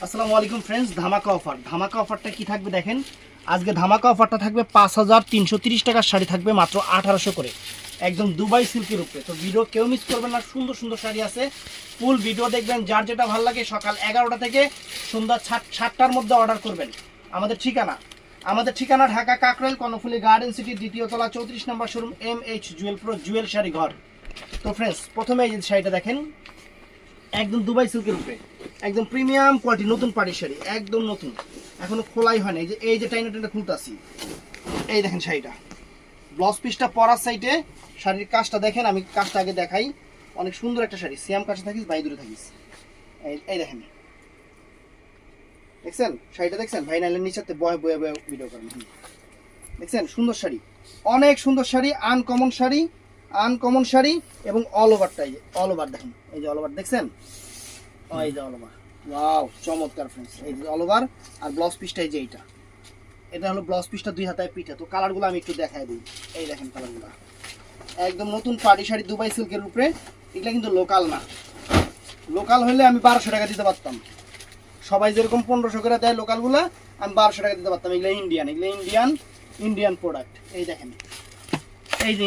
আসসালামু আলাইকুম ফ্রেন্ডস, ধামাকা অফারটা কি থাকবে দেখেন। আজকে ধামাকা অফারটা থাকবে 5330 টাকার শাড়ি থাকবে মাত্র 1800 করে, একদম দুবাই সিল্কের উপরে। তো ভিডিও কেউ মিস করবেন না, সুন্দর সুন্দর শাড়ি আছে, ফুল ভিডিও দেখবেন। যার যেটা ভালো লাগে সকাল 11টা থেকে সন্ধ্যা 7টার মধ্যে অর্ডার করবেন। আমাদের ঠিকানা ঢাকা কাকরাইল কর্ণফুলী গার্ডেন সিটি, দ্বিতীয় তলা, 34 নম্বর showroom, MH jewel pro jewel sari ঘর। তো ফ্রেন্ডস, প্রথমে এই যে শাড়িটা দেখেন, একদম দুবাই সিল্কের উপরে, একদম প্রিমিয়াম কোয়ালিটি, নতুন পাড়ি শাড়ি, একদম নতুন, এখনো খোলাই হয় না। এই যে টাইনা খুলতাছি, এই দেখেন শাড়িটা, ব্লাউজ পিসটা পরার সাইডে, শাড়ির কাজটা দেখেন। আমি কাজটা আগে দেখাই, অনেক সুন্দর একটা শাড়ি। সিয়াম কাছে থাকিস, ভাই দূরে থাকিস। এই দেখেন, দেখছেন শাড়িটা, দেখছেন ভাই নাইলের নিচেতে বয়ে বয়ে বয়ে ভিডিও করেন। দেখছেন সুন্দর শাড়ি, অনেক সুন্দর শাড়ি, আনকমন শাড়ি এবং অল ওভারটা, এই যে অল ওভার দেখেন, এই যে অল ওভার দেখছেন, এই যে অল ওভার, ওয়াও চমৎকার ফ্রেন্ডস। এই যে অল ওভার আর ব্লাউজ পিসটা, এই যে এটা হলো ব্লাউজ পিসটা, 2 হাতায় পিঠা। তো কালারগুলো আমি একটু দেখাই দিই, এই দেখেন কালারগুলো, একদম নতুন পাড়ি শাড়ি দুবাই সিল্কের উপরে। এগুলা কিন্তু লোকাল না, লোকাল হলে আমি 1200 টাকা দিতে পারতাম। সবাই যেরকম 1500 করে দেয় লোকালগুলা, আমি 1200 টাকা দিতে পারতাম। এগুলো ইন্ডিয়ান প্রোডাক্ট। এই দেখেন, এই যে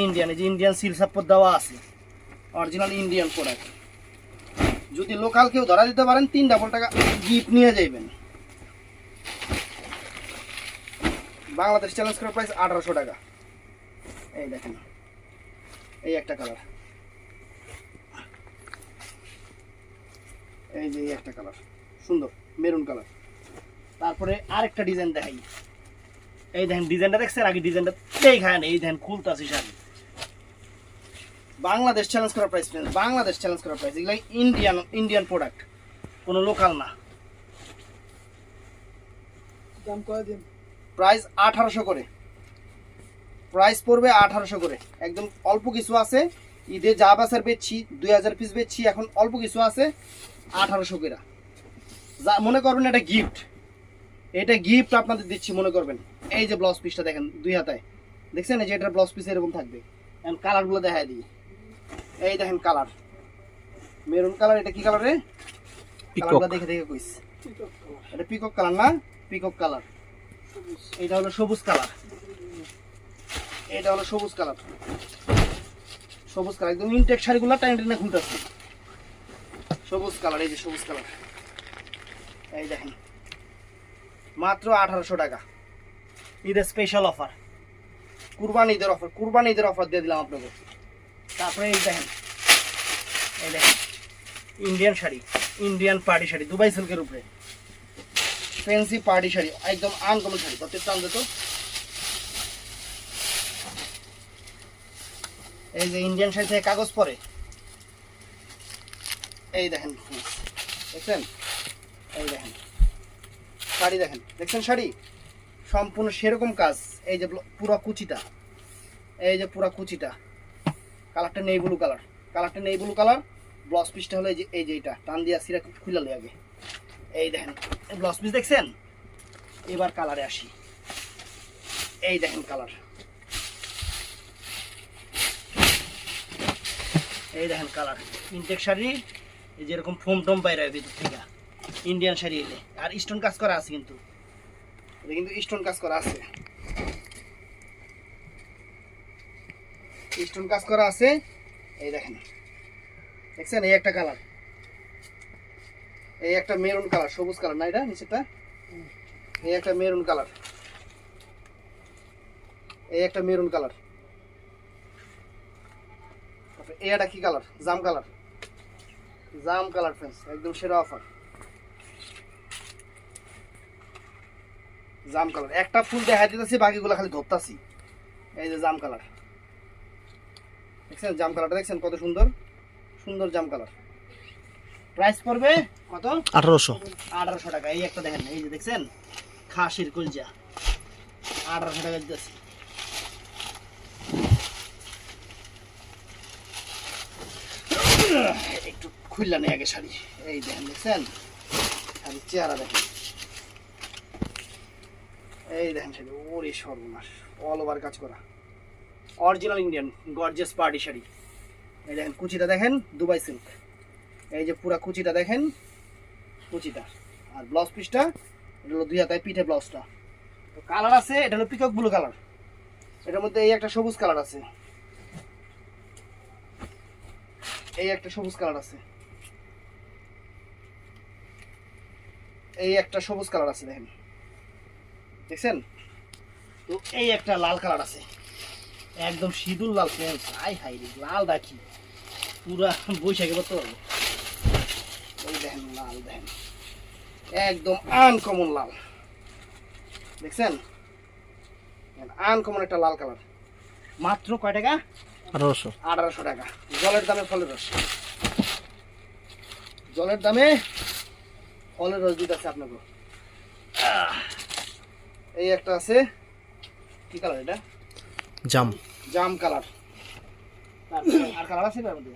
ইন্ডিয়ান সিল সাপোর্ট দেওয়া আছে, অরিজিনাল ইন্ডিয়ান প্রোডাক্ট। যদি লোকাল কেউ ধরা দিতে পারেন, 3 টাকা গিফট নিয়ে যাবেন। বাংলাদেশ চ্যালেঞ্জ করার প্রাইস 1800 টাকা। এই দেখেন, এই একটা কালার, এই যে একটা কালার সুন্দর মেরুন কালার। তারপরে আরেকটা ডিজাইন দেখাই, এই দেখেন ডিজাইনটা দেখছেন, আগে ডিজাইনটা দেখায় না। এই দেখেন খুলতাছি শাড়ি, বাংলাদেশ চ্যালেঞ্জ করার প্রাইস, এগুলো ইন্ডিয়ান প্রোডাক্ট, কোনো লোকাল না। দাম কয় দিন, প্রাইস 1800 করে, প্রাইস পড়বে 1800 করে। একদম অল্প কিছু আছে, ঈদে যা বাসার বেচছি 2000 পিস বেচছি, এখন অল্প কিছু আছে 1800 করে। যা মনে করবেন এটা গিফট আপনাদের দিচ্ছি মনে করবেন। এই যে ব্লাউজ পিসটা দেখেন, 2 হাতায়, দেখছেন এই যে এটার ব্লাউজ পিস এরকম থাকবে। এখন কালারগুলো দেখাই দিই, এই দেখেন কালার, মেরুন কালার। এটা কি কালার রে? কালারগুলো দেখে কইস, এটা পিকক কালার না, পিকক কালার। এটা হলো সবুজ কালার, একদম ইনটেক শাড়িগুলো টাইনা খুলতেছে। সবুজ কালার, এই যে সবুজ কালার, এই দেখেন মাত্র 1800 টাকা। ঈদের স্পেশাল অফার, কুরবানি ঈদের অফার দিয়ে দিলাম আপনাকে। তারপরে এই দেখেন ইন্ডিয়ান পার্টি শাড়ি, দুবাই সিল্কের উপরে, ফ্যান্সি পার্টি শাড়ি, একদম আনকমন শাড়ি। কত টান দিত, এই যে ইন্ডিয়ান শাড়ি থেকে কাগজ পরে, এই দেখেন দেখছেন, এই দেখেন শাড়ি দেখছেন শাড়ি সম্পূর্ণ সেরকম কাজ। এই যে পুরো কুচিটা, কালারটা নেই ব্লু কালার, ব্লাউজ পিসটা হলো এই যে এটা টান দিয়া সিরা খুলালে আগে। এই দেখেন ব্লাউজ পিস দেখছেন। এবার কালারে আসি, এই দেখেন কালার, ইনটেক শাড়ি, এই যেরকম ফোম টোম বাইরে ভিতর থেকে, ইন্ডিয়ান শাড়ি এলে। আর স্টোন কাজ করা আছে, কিন্তু স্টোন কাজ করা আছে, এই দেখেন দেখছেন। এই একটা কালার, এই একটা মেরুন কালার, সবুজ কালার না এটা নিচেটা, এই একটা মেরুন কালার, এই একটা কি কালার, জাম কালার ফ্রেন্ডস, একদম সেরা অফার। জাম কালার একটা ফুল দেখা দিতেছি, বাকিগুলো খালি ধরতাছি। এই যে জাম কালার দেখছেন, কালারটা দেখছেন কত সুন্দর জাম কালার। প্রাইস পড়বে কত? 1800 টাকা। এই একটা দেখেন, এই যে দেখছেন খাসির কলজা, 1800 টাকা দিতেছি। একটু খুললা নেই আগে শাড়ি, এই দেখেন দেখছেন শাড়ির চেহারা দেখেন, এই দেখেন শাড়ি, ওরে সর্বনাশ, অল ওভার কাজ করা, original Indian gorgeous party sari. এই দেখেন কুচিটা দেখেন, দুবাই সিল্ক, এই যে পুরা কুচিটা দেখেন, কুচিটা আর ব্লাউজ পিসটা এটা হলো 2 হাতায় পিঠে ব্লাউজটা। তো কালার আছে, এটা হলো পিকক ব্লু কালার, এটার মধ্যে এই একটা সবুজ কালার আছে, এই একটা সবুজ কালার আছে, এই একটা সবুজ কালার আছে দেখেন, দেখছেন? তো এই একটা লাল কালার আছে, একদম সিঁদুর লাল পেন্স। হাই হাই রে, লাল দেখি পুরা বৈশাখে বলতে পারবো। এই দেখেন লাল, দেখেন একদম আনকমন লাল, দেখছেন? আনকমন একটা লাল কালার, মাত্র কয় টাকা? 1800 টাকা। জলের দামে ফলের রস, জলের দামে ফলের রস দিতেছে আপনাকে। এই একটা আছে, কি কালার এটা? জাম, জাম কালার। আর কালার আছে এর মধ্যে?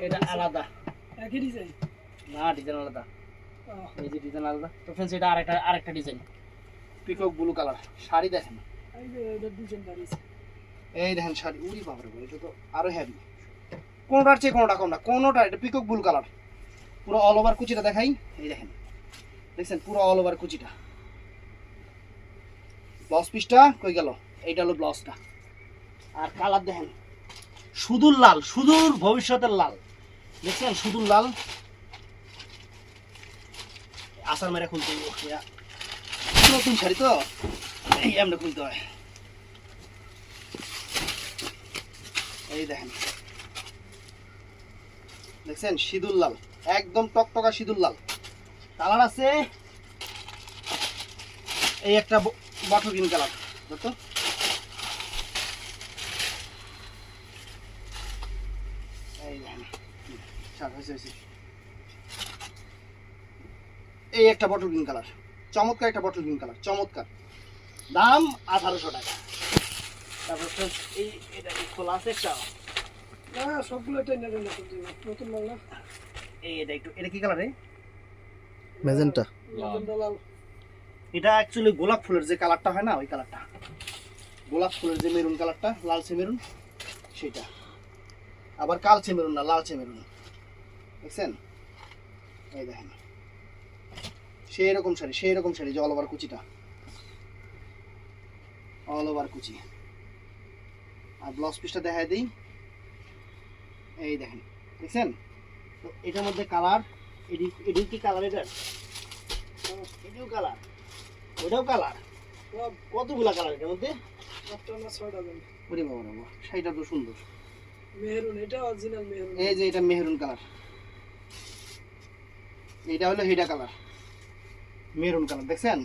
এটা আলাদা, একই ডিজাইন না, ডিজাইন আলাদা, এই যে ডিজাইন আলাদা। তো फ्रेंड्स এটা আরেকটা design, peacock blue colour. Sari দেখেন, এই যে এটা ডিজাইন দাঁড়িয়েছে, এই দেখেন শাড়ি, উড়ি বাবা রে, এটা তো আরো হেভি, কোনটার চেয়ে কোনটা কম না, কোনটা। এটা পিকক ব্লু কালার, পুরো অল ওভার কুচিটা দেখাই, এই দেখেন, দেখছেন পুরো অল ওভার কুচিটা। ব্লাউজ পিসটা কই গেল? এইটা হলো ব্লাউজটা। আর কালার দেখেন, সুদূর লাল, সুদূর ভবিষ্যতের লাল, দেখছেন সুদূর লাল। আসার মেরে খুলতে নতুন শাড়ি তো, এই আমরা খুলতে হয়। এই দেখেন, দেখছেন সিঁদুর লাল, একদম টকটকা সিঁদুর লাল কালার আছে। এই একটা বটল গ্রিন কালার, দেখো এই দেখেন, এই একটা বটল গ্রিন কালার, চমৎকার একটা বটল গ্রিন কালার, চমৎকার। দাম 1800 টাকা। তারপর এই এটা খোলা আছে একটা, না সবগুলো এটা নতুন মাল না। এই এটা একটু, এটা কি কালার? ম্যাজেন্টা, ম্যাজেন্টা লাল। এটা অ্যাকচুয়ালি গোলাপ ফুলের যে কালারটা হয় না, ওই কালারটা, গোলাপ ফুলের যে মেরুন কালারটা, লালচে মেরুন সেটা। আবার কালচে মেরুন না, লালচে মেরুন, দেখছেন? এই দেখেন সেই রকম শাড়ি, সেই রকম শাড়ি, যে অল ওভার কুচিটা, অল ওভার কুচি। আর ব্লাউজ পিসটা দেখাই দিই, এই দেখেন, দেখছেন? তো এটার মধ্যে কালার, এডি কি কালার? এটার এটাও কালার, ওটাও কালার, কতগুলা কালার এটার মধ্যে? 8টা না 6টা। ওরে বাবা রে বাবা, শাড়িটা তো সুন্দর, মেরুন, এটা অরিজিনাল মেরুন। এই যে এটা মেরুন কালার, এটা হলো হিডা কালার, মেরুন কালার, দেখছেন?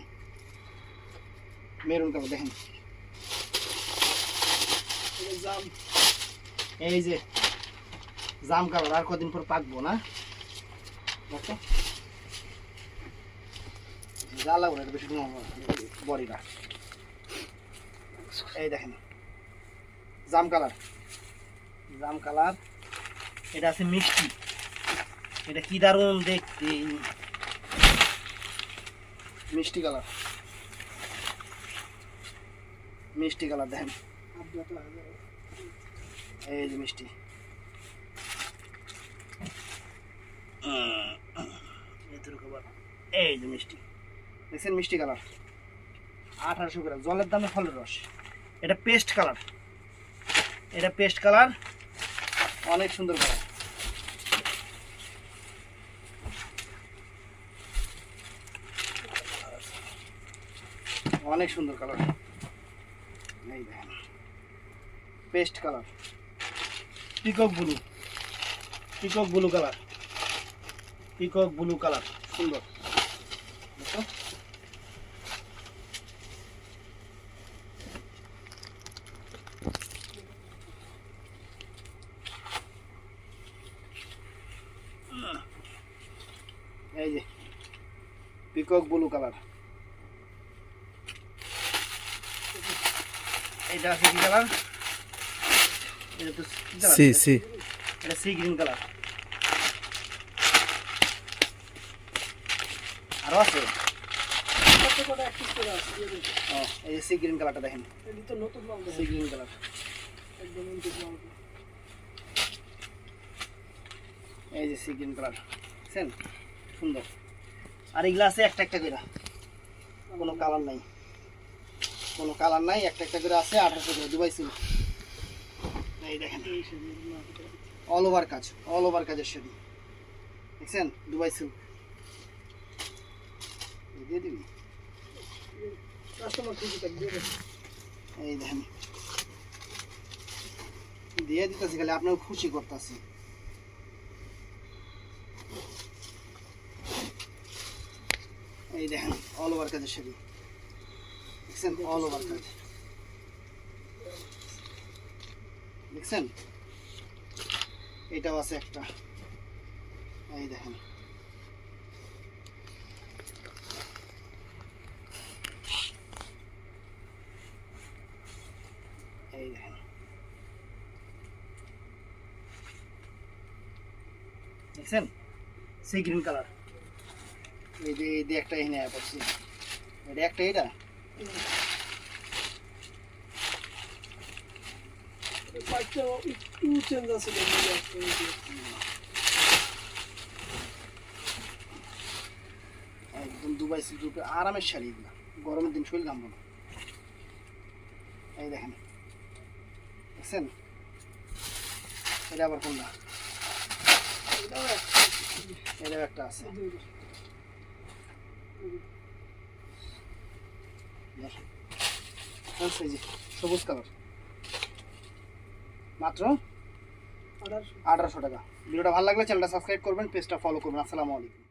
মেরুন কালার দেখেন, এই যে জাম কালার। আর কদিন পর পাকবো না, জ্বালা বলে বেশি বডিটা। এই দেখেন জাম কালার, জাম কালার। এটা আছে মিষ্টি, এটা কি দারুণ দেখতে, মিষ্টি কালার, মিষ্টি কালার দেখেন, এই যে মিষ্টি, এই যে মিষ্টি, দেখছেন মিষ্টি কালার। 1800 করে, জলের দামে ফলের রস। এটা পেস্ট কালার, এটা পেস্ট কালার, অনেক সুন্দর কালার। অনেক সুন্দর কালার, এই দেখেন paste colour, peacock blue, peacock blue colour, peacock blue colour, সুন্দর। দেখো এই যে পিকক ব্লু কালার। এটা আছে কি কালার? এটা তো সি সি, এটা সি গ্রিন কালার। আরো আছে, এই সি গ্রিন কালারটা দেখেন, সি গ্রিন কালার, এই যে সি গ্রিন কালার, দেখছেন সুন্দর। আর এগুলা আছে একটা একটা করে, কোনো কালার নাই, কোনো কালার নাই, একটা একটা করে আছে 1800 করে দুবাই সিল্ক। এই দেখেন অল ওভার কাজ, অল ওভার কাজের শাড়ি দেখছেন, দুবাই সিল্ক দিয়ে দিবি কাস্টমার খুশি থাকবে। এই দেখেন দিয়ে দিতেছি, খালি আপনাকে খুশি করতেছি। এই দেখেন অল ওভার কাজের শাড়ি দেখছেন, অল ওভার কাজ দেখছেন, এটাও আছে একটা। এই দেখেন এই দেখেন দেখছেন সি গ্রিন কালার। এই যে একটা এখানে পড়ছি, এটা একটা, এটা একদম দুবাই সিল্ক আরামের শাড়ি, এগুলো গরমের দিন শরীর ঘামবো না। এই দেখেন দেখছেন, এটা আবার কোনটা, এটাও একটা আছে সবুজ কালার, মাত্র 1800 টাকা। ভিডিওটা ভালো লাগলে চ্যানেলটা সাবস্ক্রাইব করবেন, পেজটা ফলো করবেন। আসসালামু আলাইকুম।